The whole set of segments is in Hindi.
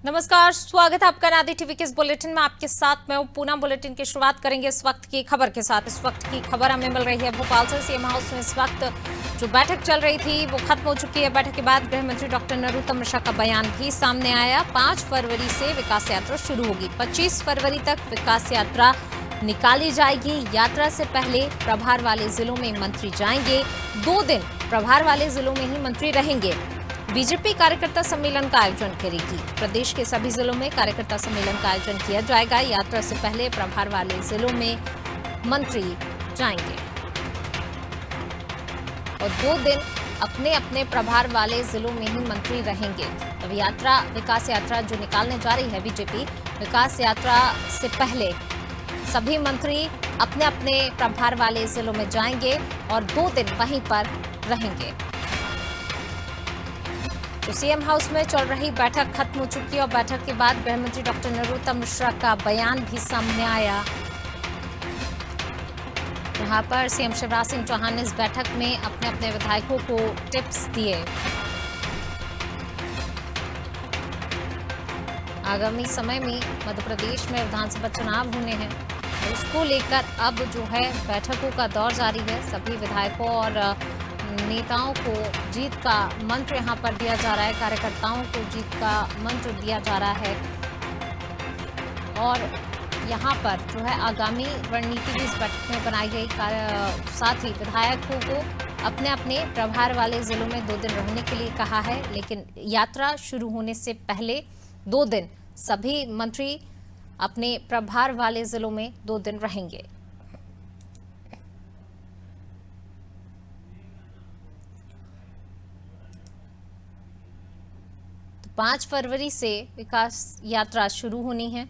नमस्कार, स्वागत है आपका नादी टीवी के इस बुलेटिन में। आपके साथ मैं पूनम। बुलेटिन की शुरुआत करेंगे इस वक्त की खबर के साथ। इस वक्त की खबर हमें मिल रही है भोपाल से। सीएम हाउस में इस वक्त जो बैठक चल रही थी वो खत्म हो चुकी है। बैठक के बाद गृह मंत्री डॉक्टर नरोत्तम मिश्रा का बयान भी सामने आया। 5 फरवरी से विकास यात्रा शुरू होगी। 25 फरवरी तक विकास यात्रा निकाली जाएगी। यात्रा से पहले प्रभार वाले जिलों में मंत्री जाएंगे। 2 दिन प्रभार वाले जिलों में ही मंत्री रहेंगे। बीजेपी कार्यकर्ता सम्मेलन का आयोजन करेगी। प्रदेश के सभी जिलों में कार्यकर्ता सम्मेलन का आयोजन किया जाएगा। यात्रा से पहले प्रभार वाले जिलों में मंत्री जाएंगे और 2 दिन अपने अपने प्रभार वाले जिलों में ही मंत्री रहेंगे। अब यात्रा, विकास यात्रा जो निकालने जा रही है बीजेपी, विकास यात्रा से पहले सभी मंत्री अपने अपने प्रभार वाले जिलों में जाएंगे और 2 दिन वहीं पर रहेंगे। तो सीएम हाउस में चल रही बैठक खत्म हो चुकी है और बैठक के बाद गृह मंत्री डॉक्टर नरोत्तम मिश्रा का बयान भी सामने आया। यहाँ पर सीएम शिवराज सिंह चौहान ने इस बैठक में अपने अपने विधायकों को टिप्स दिए। आगामी समय में मध्य प्रदेश में विधानसभा चुनाव होने हैं और उसको लेकर अब जो है बैठकों का दौर जारी है। सभी विधायकों और नेताओं को जीत का मंत्र यहां पर दिया जा रहा है। कार्यकर्ताओं को जीत का मंत्र दिया जा रहा है और यहां पर जो है आगामी रणनीति भी इस बैठक में बनाई गई। साथ ही विधायकों को अपने अपने प्रभार वाले जिलों में 2 दिन रहने के लिए कहा है, लेकिन यात्रा शुरू होने से पहले 2 दिन सभी मंत्री अपने प्रभार वाले जिलों में 2 दिन रहेंगे। 5 फरवरी से विकास यात्रा शुरू होनी है,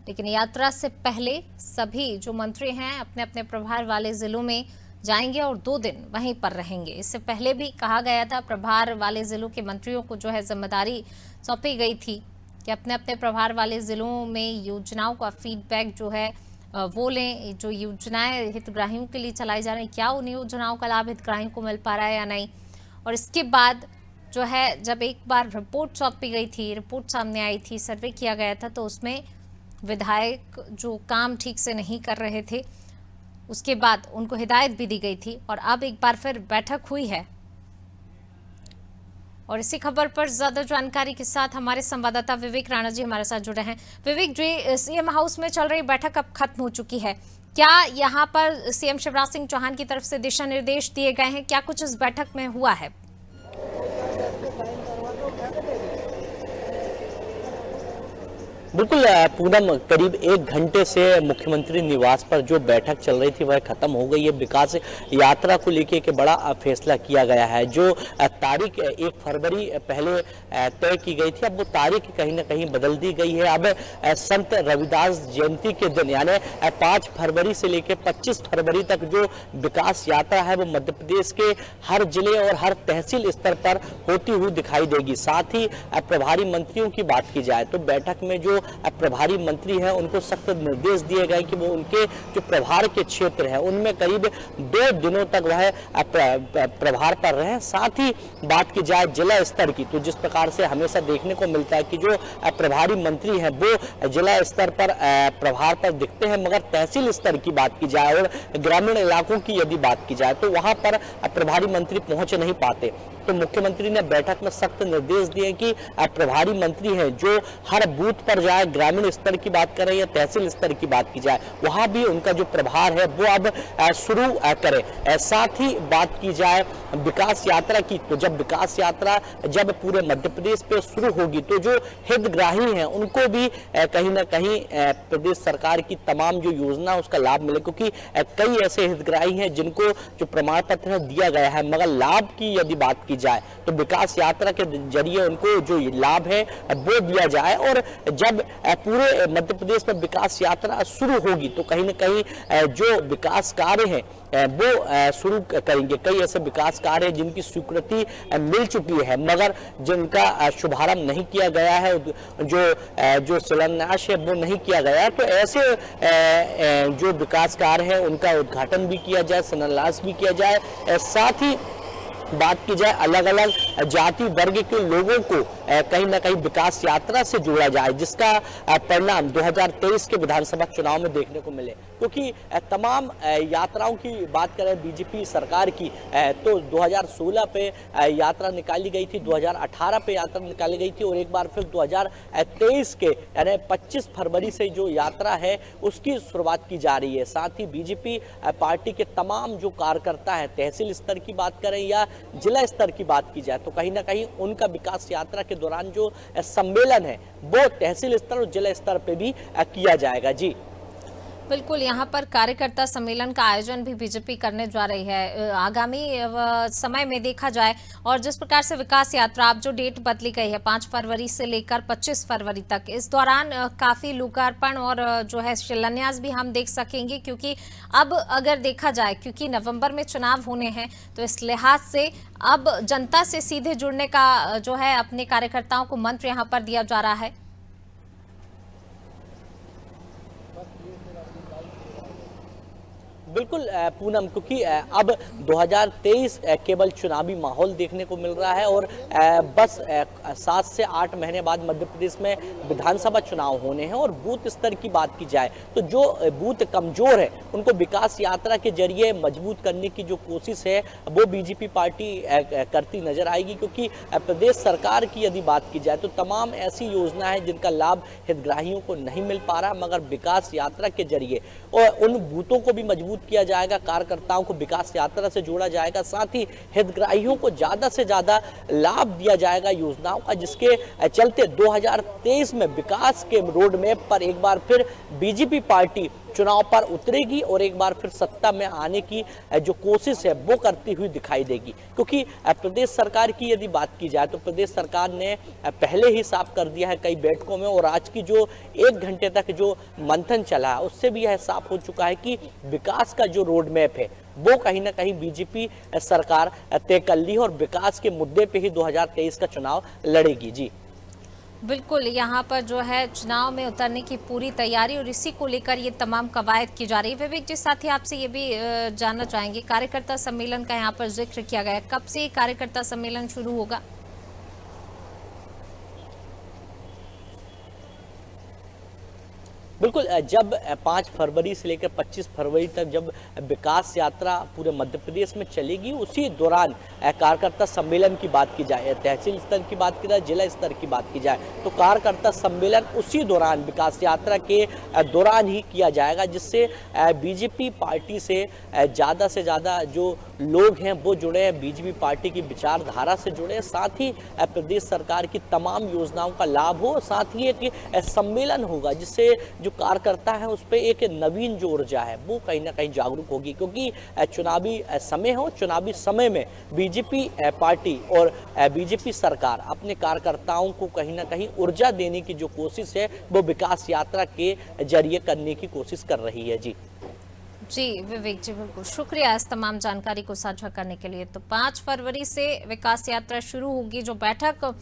लेकिन यात्रा से पहले सभी जो मंत्री हैं अपने अपने प्रभार वाले जिलों में जाएंगे और 2 दिन वहीं पर रहेंगे। इससे पहले भी कहा गया था, प्रभार वाले जिलों के मंत्रियों को जो है जिम्मेदारी सौंपी गई थी कि अपने अपने प्रभार वाले जिलों में योजनाओं का फीडबैक जो है वो लें। जो योजनाएं हितग्राहियों के लिए चलाई जा रही, क्या उन योजनाओं का लाभ हितग्राहियों को मिल पा रहा है या नहीं। और इसके बाद जो है जब एक बार रिपोर्ट सौंपी गई थी, रिपोर्ट सामने आई थी, सर्वे किया गया था, तो उसमें विधायक जो काम ठीक से नहीं कर रहे थे उसके बाद उनको हिदायत भी दी गई थी और अब एक बार फिर बैठक हुई है। और इसी खबर पर ज्यादा जानकारी के साथ हमारे संवाददाता विवेक राणा जी हमारे साथ जुड़े हैं। विवेक जी, सीएम हाउस में चल रही बैठक अब खत्म हो चुकी है। क्या यहाँ पर सीएम शिवराज सिंह चौहान की तरफ से दिशा निर्देश दिए गए हैं? क्या कुछ इस बैठक में हुआ है? बिल्कुल पूनम, करीब 1 घंटे से मुख्यमंत्री निवास पर जो बैठक चल रही थी वह खत्म हो गई है। विकास यात्रा को लेकर के बड़ा फैसला किया गया है। जो तारीख 1 फरवरी पहले तय की गई थी, अब वो तारीख कहीं ना कहीं बदल दी गई है। अब संत रविदास जयंती के दिन यानी 5 फरवरी से लेकर 25 फरवरी तक जो विकास यात्रा है वो मध्य प्रदेश के हर जिले और हर तहसील स्तर पर होती हुई दिखाई देगी। साथ ही प्रभारी मंत्रियों की बात की जाए तो बैठक में जो प्रभारी मंत्री हैं उनको सख्त निर्देश दिए गए कि वो उनके जो प्रभार के क्षेत्र है उनमें करीब 2 दिनों तक वह प्रभार पर रहें। साथ ही बात की जाए जिला स्तर की, तो जिस प्रकार से हमेशा देखने को मिलता है कि जो प्रभारी मंत्री हैं वो जिला स्तर पर प्रभार पर दिखते हैं, मगर तहसील स्तर की बात की जाए और ग्रामीण इलाकों की यदि बात की जाए तो वहां पर प्रभारी मंत्री पहुंच नहीं पाते। तो मुख्यमंत्री ने बैठक में सख्त निर्देश दिए कि प्रभारी मंत्री हैं जो हर बूथ पर जाए, ग्रामीण स्तर की बात करें या तहसील स्तर की बात की जाए, वहां भी उनका जो प्रभार है वो अब शुरू करें। साथ ही बात की जाए विकास यात्रा की, तो जब विकास यात्रा जब पूरे मध्य प्रदेश पे शुरू होगी तो जो हितग्राही हैं उनको भी कहीं ना कहीं प्रदेश सरकार की तमाम जो योजना उसका लाभ मिले, क्योंकि कई ऐसे हितग्राही हैं जिनको जो प्रमाण पत्र दिया गया है मगर लाभ की यदि बात की जाए तो विकास यात्रा के जरिए उनको जो लाभ है वो दिया जाए। और जब पूरे मध्य प्रदेश में विकास यात्रा शुरू होगी तो कहीं ना कहीं जो विकास कार्य हैं वो शुरू करेंगे। कई ऐसे विकास कार्य जिनकी स्वीकृति मिल चुकी है मगर जिनका शुभारंभ नहीं किया गया है, जो शिलान्यास है वो नहीं किया गया है, तो ऐसे जो विकास कार्य है उनका उद्घाटन भी किया जाए, शिलान्यास भी किया जाए। साथ ही बात की जाए अलग अलग जाति वर्ग के लोगों को कहीं ना कहीं विकास यात्रा से जोड़ा जाए, जिसका परिणाम 2023 के विधानसभा चुनाव में देखने को मिले। क्योंकि तमाम यात्राओं की बात करें बीजेपी सरकार की, तो 2016 पे यात्रा निकाली गई थी, 2018 पे यात्रा निकाली गई थी और एक बार फिर 2023 के यानी 25 फरवरी से जो यात्रा है उसकी शुरुआत की जा रही है। साथ ही बीजेपी पार्टी के तमाम जो कार्यकर्ता हैं, तहसील स्तर की बात करें या जिला स्तर की बात की जाए, तो कहीं ना कहीं उनका विकास यात्रा के दौरान जो सम्मेलन है वो तहसील स्तर और जिला स्तर पे भी किया जाएगा। जी बिल्कुल, यहाँ पर कार्यकर्ता सम्मेलन का आयोजन भी बीजेपी करने जा रही है आगामी समय में देखा जाए। और जिस प्रकार से विकास यात्रा अब जो डेट बदली गई है 5 फरवरी से लेकर 25 फरवरी तक, इस दौरान काफी लोकार्पण और जो है शिलान्यास भी हम देख सकेंगे। क्योंकि अब अगर देखा जाए, क्योंकि नवंबर में चुनाव होने हैं, तो इस लिहाज से अब जनता से सीधे जुड़ने का जो है अपने कार्यकर्ताओं को मंत्र यहाँ पर दिया जा रहा है। बिल्कुल पूनम, क्योंकि अब 2023 केवल चुनावी माहौल देखने को मिल रहा है और बस 7 से 8 महीने बाद मध्य प्रदेश में विधानसभा चुनाव होने हैं। और बूथ स्तर की बात की जाए तो जो बूथ कमजोर है उनको विकास यात्रा के जरिए मजबूत करने की जो कोशिश है वो बीजेपी पार्टी करती नजर आएगी। क्योंकि प्रदेश सरकार की यदि बात की जाए तो तमाम ऐसी योजना है जिनका लाभ हितग्राहियों को नहीं मिल पा रहा, मगर विकास यात्रा के जरिए और उन बूथों को भी मजबूत किया जाएगा, कार्यकर्ताओं को विकास यात्रा से जोड़ा जाएगा, साथ ही हितग्राहियों को ज्यादा से ज्यादा लाभ दिया जाएगा योजनाओं का, जिसके चलते 2023 में विकास के रोड मैप पर एक बार फिर बीजेपी पार्टी चुनाव पर उतरेगी और एक बार फिर सत्ता में आने की जो कोशिश है वो करती हुई दिखाई देगी। क्योंकि प्रदेश सरकार की यदि बात की जाए तो प्रदेश सरकार ने पहले ही साफ कर दिया है कई बैठकों में, और आज की जो 1 घंटे तक जो मंथन चला है उससे भी यह साफ हो चुका है कि विकास का जो रोड मैप है वो कहीं ना कहीं बीजेपी सरकार तय कर ली है और विकास के मुद्दे पे ही 2023 का चुनाव लड़ेगी। जी बिल्कुल, यहाँ पर जो है चुनाव में उतरने की पूरी तैयारी और इसी को लेकर ये तमाम कवायद की जा रही है। विवेक जी, साथ ही आपसे ये भी जानना चाहेंगे, कार्यकर्ता सम्मेलन का यहाँ पर जिक्र किया गया, कब से कार्यकर्ता सम्मेलन शुरू होगा? बिल्कुल, जब 5 फरवरी से लेकर 25 फरवरी तक जब विकास यात्रा पूरे मध्य प्रदेश में चलेगी, उसी दौरान कार्यकर्ता सम्मेलन की बात की जाए, तहसील स्तर की बात की जाए, जिला स्तर की बात की जाए, तो कार्यकर्ता सम्मेलन उसी दौरान विकास यात्रा के दौरान ही किया जाएगा, जिससे बीजेपी पार्टी से ज़्यादा जो लोग हैं वो जुड़े हैं, बीजेपी पार्टी की विचारधारा से जुड़े, साथ ही प्रदेश सरकार की तमाम योजनाओं का लाभ हो, साथ ही एक सम्मेलन होगा जिससे जो कार्यकर्ता है उस पर एक नवीन जो ऊर्जा है वो कहीं ना कहीं जागरूक होगी। क्योंकि चुनावी समय हो, चुनावी समय में बीजेपी पार्टी और बीजेपी सरकार अपने कार्यकर्ताओं को कहीं ना कहीं ऊर्जा देने की जो कोशिश है वो विकास यात्रा के जरिए करने की कोशिश कर रही है। जी विवेक जी, बिल्कुल शुक्रिया इस तमाम जानकारी को साझा करने के लिए। तो 5 फरवरी से विकास यात्रा शुरू होगी। जो बैठक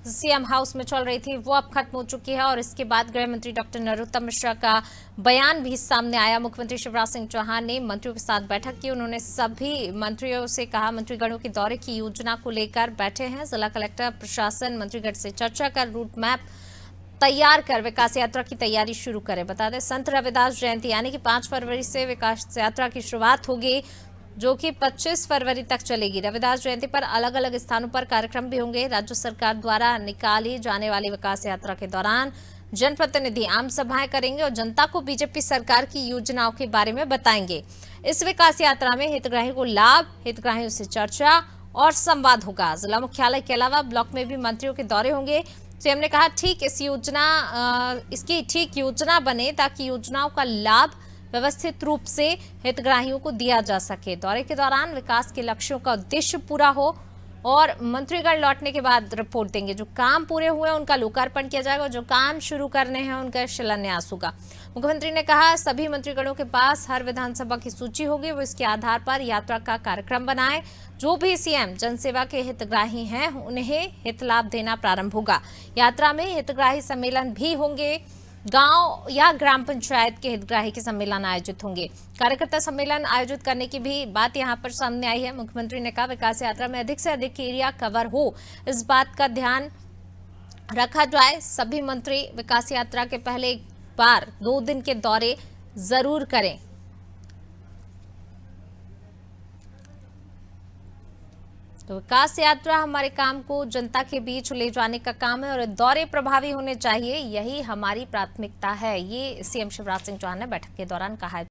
सीएम हाउस में चल रही थी वो अब खत्म हो चुकी है और इसके बाद गृह मंत्री डॉक्टर नरोत्तम मिश्रा का बयान भी सामने आया। मुख्यमंत्री शिवराज सिंह चौहान ने मंत्रियों के साथ बैठक की। उन्होंने सभी मंत्रियों से कहा, मंत्रीगणों के दौरे की योजना को लेकर बैठे हैं, जिला कलेक्टर प्रशासन मंत्रीगण से चर्चा कर रूट मैप तैयार कर विकास यात्रा की तैयारी शुरू करें। बता दें, संत रविदास जयंती यानी कि 5 फरवरी से विकास यात्रा की शुरुआत होगी, जो कि 25 फरवरी तक चलेगी। रविदास जयंती पर अलग अलग स्थानों पर कार्यक्रम भी होंगे। राज्य सरकार द्वारा निकाली जाने वाली विकास यात्रा के दौरान जनप्रतिनिधि आम सभाएं करेंगे और जनता को बीजेपी सरकार की योजनाओं के बारे में बताएंगे। इस विकास यात्रा में हितग्राहियों को लाभ, हितग्राहियों से चर्चा और संवाद होगा। जिला मुख्यालय के अलावा ब्लॉक में भी मंत्रियों के दौरे होंगे। सीएम ने कहा, इसकी ठीक योजना बने ताकि योजनाओं का लाभ व्यवस्थित रूप से हितग्राहियों को दिया जा सके। दौरे के दौरान विकास के लक्ष्यों का उद्देश्य पूरा हो और मंत्रीगण लौटने के बाद रिपोर्ट देंगे। जो काम पूरे हुए हैं उनका लोकार्पण किया जाएगा, जो काम शुरू करने हैं उनका शिलान्यास होगा। मुख्यमंत्री ने कहा, सभी मंत्रीगणों के पास हर विधानसभा की सूची होगी, वो इसके आधार पर यात्रा का कार्यक्रम बनाए। जो भी सीएम जनसेवा के हितग्राही हैं उन्हें हित लाभ देना प्रारंभ होगा। यात्रा में हितग्राही सम्मेलन भी होंगे। गांव या ग्राम पंचायत के हितग्राही के सम्मेलन आयोजित होंगे। कार्यकर्ता सम्मेलन आयोजित करने की भी बात यहां पर सामने आई है। मुख्यमंत्री ने कहा विकास यात्रा में अधिक से अधिक एरिया कवर हो, इस बात का ध्यान रखा जाए। सभी मंत्री विकास यात्रा के पहले एक बार 2 दिन के दौरे जरूर करें। तो विकास यात्रा हमारे काम को जनता के बीच ले जाने का काम है और दौरे प्रभावी होने चाहिए, यही हमारी प्राथमिकता है। ये सीएम शिवराज सिंह चौहान ने बैठक के दौरान कहा है।